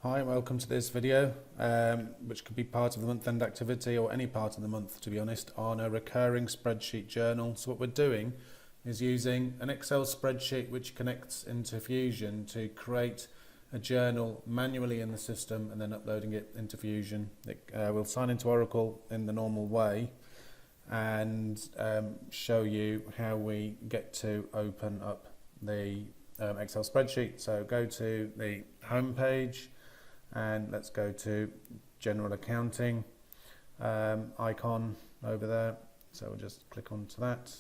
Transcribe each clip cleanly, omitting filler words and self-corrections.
Hi and welcome to this video, which could be part of the month-end activity or any part of the month, to be honest, on a recurring spreadsheet journal. So what we're doing is using an Excel spreadsheet which connects into Fusion to create a journal manually in the system and then uploading it into Fusion. We'll sign into Oracle in the normal way and show you how we get to open up the Excel spreadsheet. So go to the home page and let's go to General Accounting icon over there. So we'll just click onto that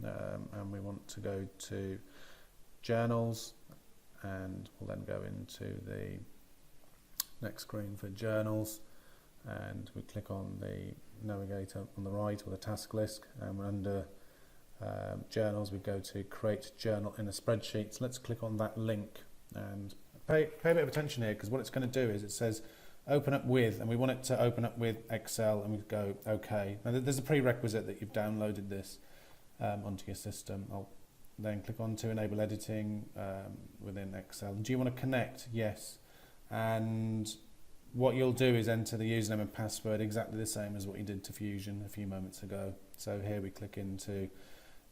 and we want to go to Journals, and we'll then go into the next screen for Journals, and we click on the navigator on the right or the task list, and we're under Journals. We go to Create Journal in a Spreadsheet. So let's click on that link and pay a bit of attention here, because what it's going to do is it says open up with, and we want it to open up with Excel, and we go OK. Now there's a prerequisite that you've downloaded this onto your system. I'll then click on to enable editing within Excel. Do you want to connect? Yes. And what you'll do is enter the username and password exactly the same as what you did to Fusion a few moments ago. So here we click into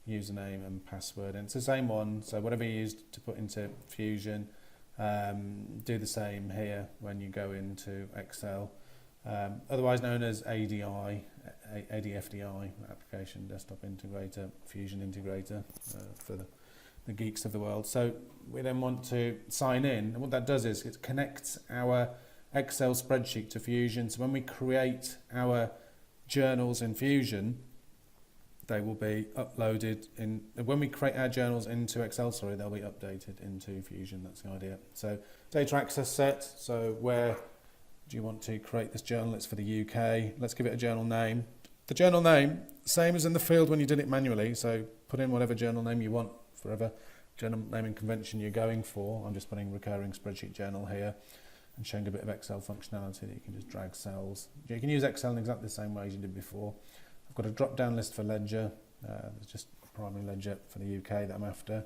username and password, and it's the same one. So whatever you used to put into Fusion, do the same here when you go into Excel, otherwise known as ADFDI, Application Desktop Integrator, Fusion Integrator for the geeks of the world. So we then want to sign in, and what that does is it connects our Excel spreadsheet to Fusion. So when we create our journals in Fusion, they will be uploaded in, when we create our journals into Excel, they'll be updated into Fusion. That's the idea. So data access set, so where do you want to create this journal? It's for the UK. Let's give it a journal name. The journal name, same as in the field when you did it manually, so put in whatever journal name you want, for whatever journal naming convention you're going for. I'm just putting recurring spreadsheet journal here and showing a bit of Excel functionality that you can just drag cells. You can use Excel in exactly the same way as you did before. I've got a drop down list for ledger, it's just primary ledger for the UK that I'm after,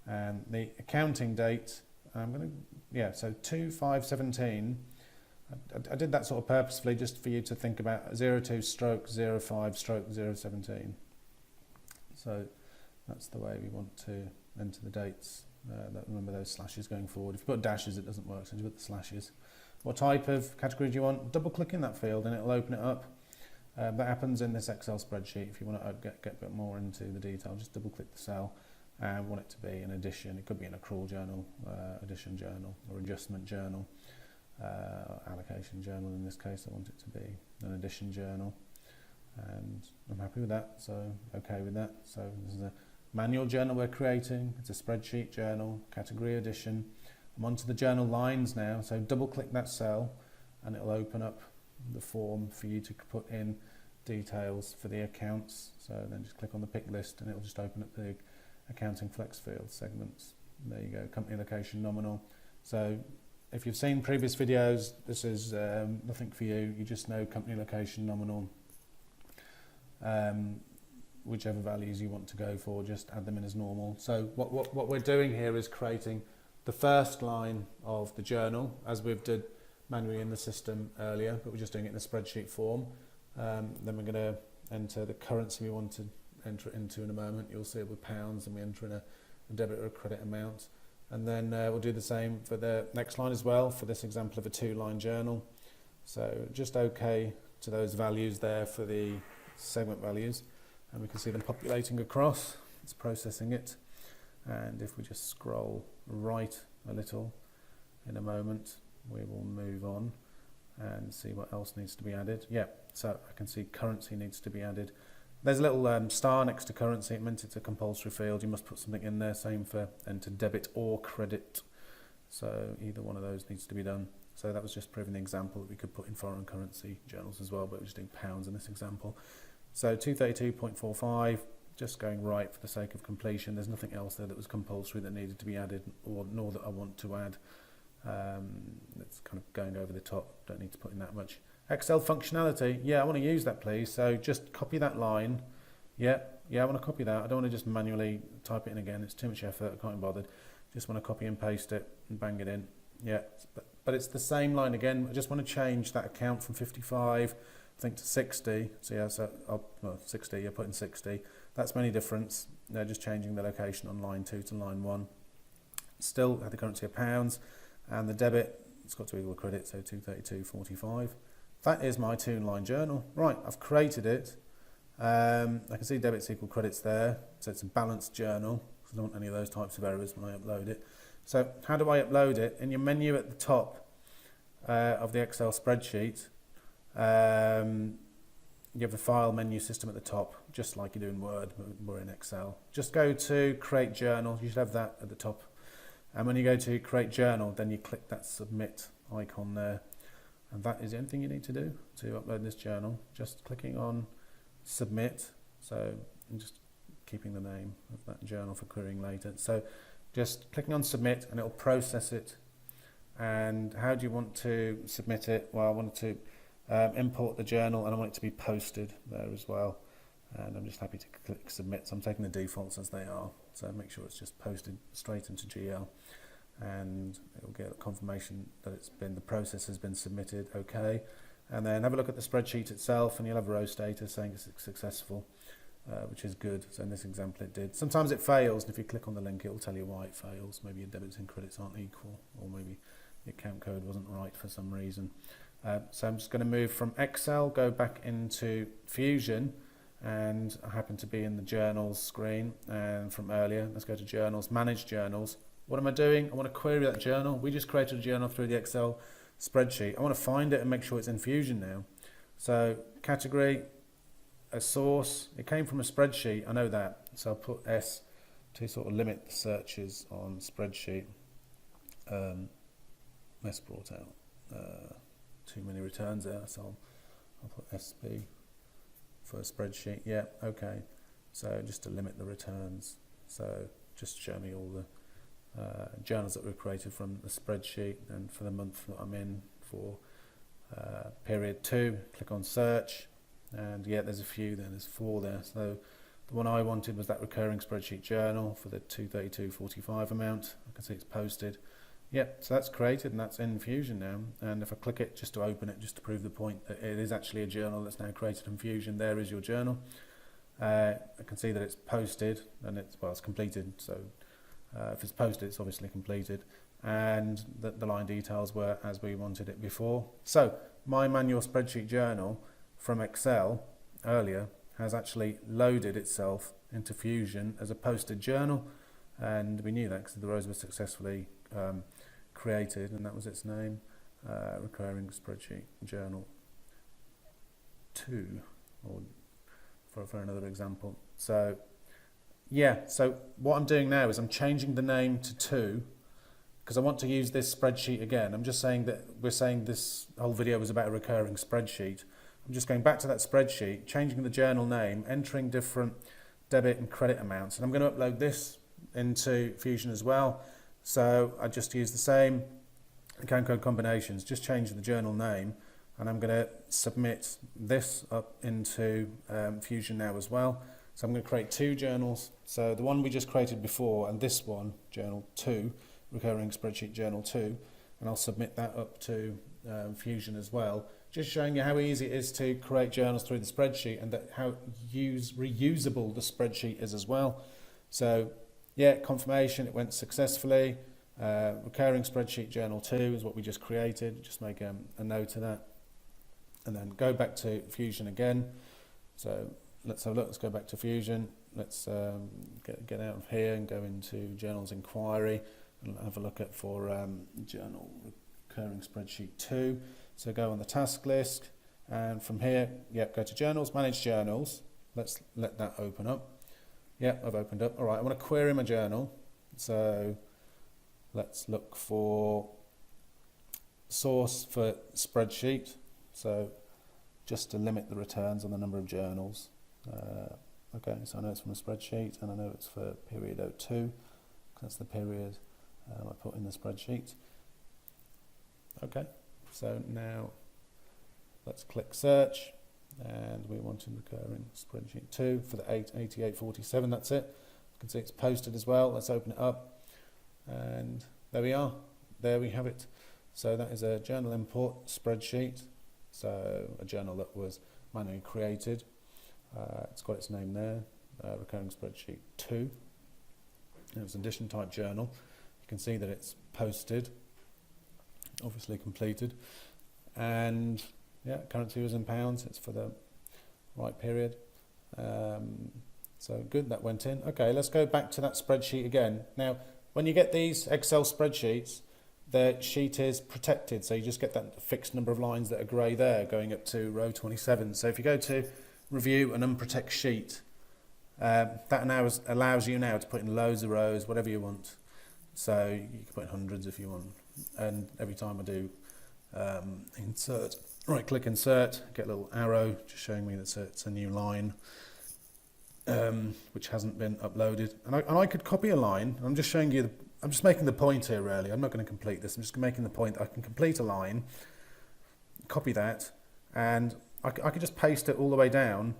and the accounting date, I'm going to, so 2/5/17, I did that sort of purposefully just for you to think about 02/05/017. So that's the way we want to enter the dates. Remember those slashes going forward. If you put dashes it doesn't work, so you put the slashes. What type of category do you want? Double click in that field and it'll open it up. That happens in this Excel spreadsheet. If you want to get a bit more into the detail, just double click the cell and want it to be an addition. It could be an accrual journal, addition journal, or adjustment journal, allocation journal. In this case, I want it to be an addition journal, and I'm happy with that, so okay with that. So this is a manual journal we're creating. It's a spreadsheet journal, category addition. I'm onto the journal lines now, so double click that cell and it'll open up the form for you to put in details for the accounts. So then just click on the pick list and it'll just open up the accounting flex field segments. There you go, company location nominal. So if you've seen previous videos, this is nothing for you. You just know company location nominal. Whichever values you want to go for, just add them in as normal. So what we're doing here is creating the first line of the journal as we've did manually in the system earlier, but we're just doing it in a spreadsheet form. Then we're going to enter the currency we want to enter it into in a moment. You'll see it with pounds, and we enter in a debit or a credit amount. And then we'll do the same for the next line as well, for this example of a 2-line journal. So just OK to those values there for the segment values, and we can see them populating across. It's processing it, and if we just scroll right a little in a moment, we will move on and see what else needs to be added. So I can see currency needs to be added. There's a little star next to currency. It meant it's a compulsory field. You must put something in there. Same for enter debit or credit. So either one of those needs to be done. So that was just proving the example that we could put in foreign currency journals as well, but we're just doing pounds in this example. So 232.45, just going right for the sake of completion. There's nothing else there that was compulsory that needed to be added, or nor that I want to add. It's kind of going over the top, don't need to put in that much. Excel functionality, I want to use that please, so just copy that line. I want to copy that. I don't want to just manually type it in again, it's too much effort, I can't be bothered. Just want to copy and paste it and bang it in. but it's the same line again. I just want to change that account from 55, I think, to 60. So yeah, so well, 60, you're putting 60. That's my only difference. They're just changing the location on line 2 to line 1. Still have the currency of pounds, and the debit, it's got to equal credit, so 232.45. That is my 2-line journal. Right, I've created it. I can see debits equal credits there, so it's a balanced journal. I don't want any of those types of errors when I upload it. So how do I upload it? In your menu at the top of the Excel spreadsheet, you have the file menu system at the top, just like you do in Word, but we're in Excel. Just go to create journal. You should have that at the top. And when you go to create journal, then you click that submit icon there. And that is anything you need to do to upload this journal. Just clicking on submit. So I'm just keeping the name of that journal for querying later. So just clicking on submit and it'll process it. And how do you want to submit it? Well, I want to import the journal and I want it to be posted there as well. And I'm just happy to click submit. So I'm taking the defaults as they are. So make sure it's just posted straight into GL. And it will get a confirmation that the process has been submitted, okay. And then have a look at the spreadsheet itself and you'll have a row status saying it's successful, which is good. So in this example it did. Sometimes it fails, and if you click on the link it will tell you why it fails. Maybe your debits and credits aren't equal, or maybe the account code wasn't right for some reason. So I'm just going to move from Excel, go back into Fusion, and I happen to be in the journals screen, and from earlier, let's go to journals, manage journals. What am I doing? I want to query that journal. We just created a journal through the Excel spreadsheet. I want to find it and make sure it's in Fusion now. So category, a source, it came from a spreadsheet, I know that. So I'll put S to sort of limit the searches on spreadsheet. S brought out too many returns there, so I'll put SB for a spreadsheet. Yeah, okay. So just to limit the returns. So just show me all the journals that were created from the spreadsheet, and for the month that I'm in for period 2, click on search, and yeah, there's a few there, there's 4 there. So the one I wanted was that recurring spreadsheet journal for the 232.45 amount. I can see it's posted. Yep, so that's created and that's in Fusion now. And if I click it just to open it, just to prove the point that it is actually a journal that's now created in Fusion, there is your journal. I can see that it's posted and it's completed. So if it's posted, it's obviously completed. And the line details were as we wanted it before. So my manual spreadsheet journal from Excel earlier has actually loaded itself into Fusion as a posted journal. And we knew that because the rows were successfully created, and that was its name, recurring spreadsheet journal 2, or for another example. So yeah, so what I'm doing now is I'm changing the name to 2 because I want to use this spreadsheet again. I'm just saying that we're saying this whole video was about a recurring spreadsheet. I'm just going back to that spreadsheet, changing the journal name, entering different debit and credit amounts, and I'm going to upload this into Fusion as well. So I just use the same account code combinations, just change the journal name, and I'm going to submit this up into Fusion now as well. So I'm going to create 2 journals. So the one we just created before and this one, journal 2, recurring spreadsheet journal 2, and I'll submit that up to Fusion as well. Just showing you how easy it is to create journals through the spreadsheet, and that how reusable the spreadsheet is as well. So yeah, confirmation, it went successfully. Recurring spreadsheet journal 2 is what we just created. Just make a note of that. And then go back to Fusion again. So let's have a look, let's go back to Fusion. Let's get out of here and go into journals inquiry and have a look at for journal recurring spreadsheet 2. So go on the task list, and from here, yep, go to journals, manage journals. Let's let that open up. Yeah, I've opened up. All right, I want to query my journal. So let's look for source for spreadsheet. So just to limit the returns on the number of journals. Okay, so I know it's from a spreadsheet, and I know it's for period 02. That's the period I put in the spreadsheet. Okay, so now let's click search. And we want to recurring spreadsheet 2 for the 8847. That's it. You can see it's posted as well. Let's open it up, and there we are. There we have it. So that is a journal import spreadsheet. So a journal that was manually created. It's got its name there, recurring spreadsheet 2. It was an addition type journal. You can see that it's posted, obviously completed, and yeah, currency was in pounds. It's for the right period. So good, that went in. Okay, let's go back to that spreadsheet again. Now, when you get these Excel spreadsheets, the sheet is protected, so you just get that fixed number of lines that are grey there going up to row 27. So if you go to Review and Unprotect Sheet, that now allows you now to put in loads of rows, whatever you want. So you can put in hundreds if you want. And every time I do insert, right click insert, get a little arrow just showing me that it's a new line which hasn't been uploaded. And I could copy a line. I'm just showing you, I'm just making the point here really. I'm not going to complete this. I'm just making the point that I can complete a line, copy that, and I could just paste it all the way down.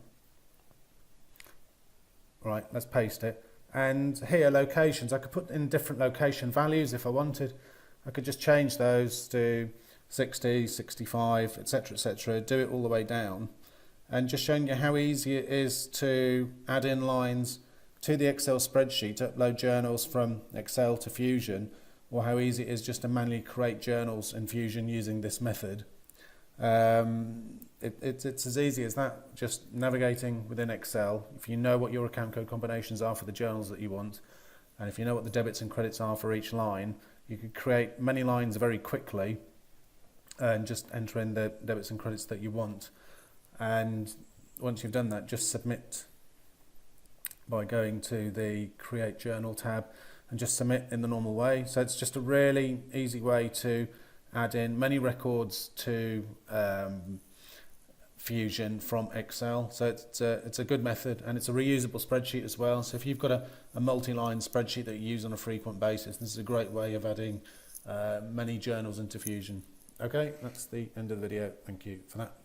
Right, let's paste it. And here, locations, I could put in different location values if I wanted. I could just change those to 60, 65, etc., do it all the way down. And just showing you how easy it is to add in lines to the Excel spreadsheet, to upload journals from Excel to Fusion, or how easy it is just to manually create journals in Fusion using this method. It's as easy as that, just navigating within Excel. If you know what your account code combinations are for the journals that you want, and if you know what the debits and credits are for each line, you could create many lines very quickly and just enter in the debits and credits that you want. And once you've done that, just submit by going to the Create Journal tab and just submit in the normal way. So it's just a really easy way to add in many records to Fusion from Excel. So it's a good method, and it's a reusable spreadsheet as well. So if you've got a multi-line spreadsheet that you use on a frequent basis, this is a great way of adding many journals into Fusion. Okay, that's the end of the video. Thank you for that.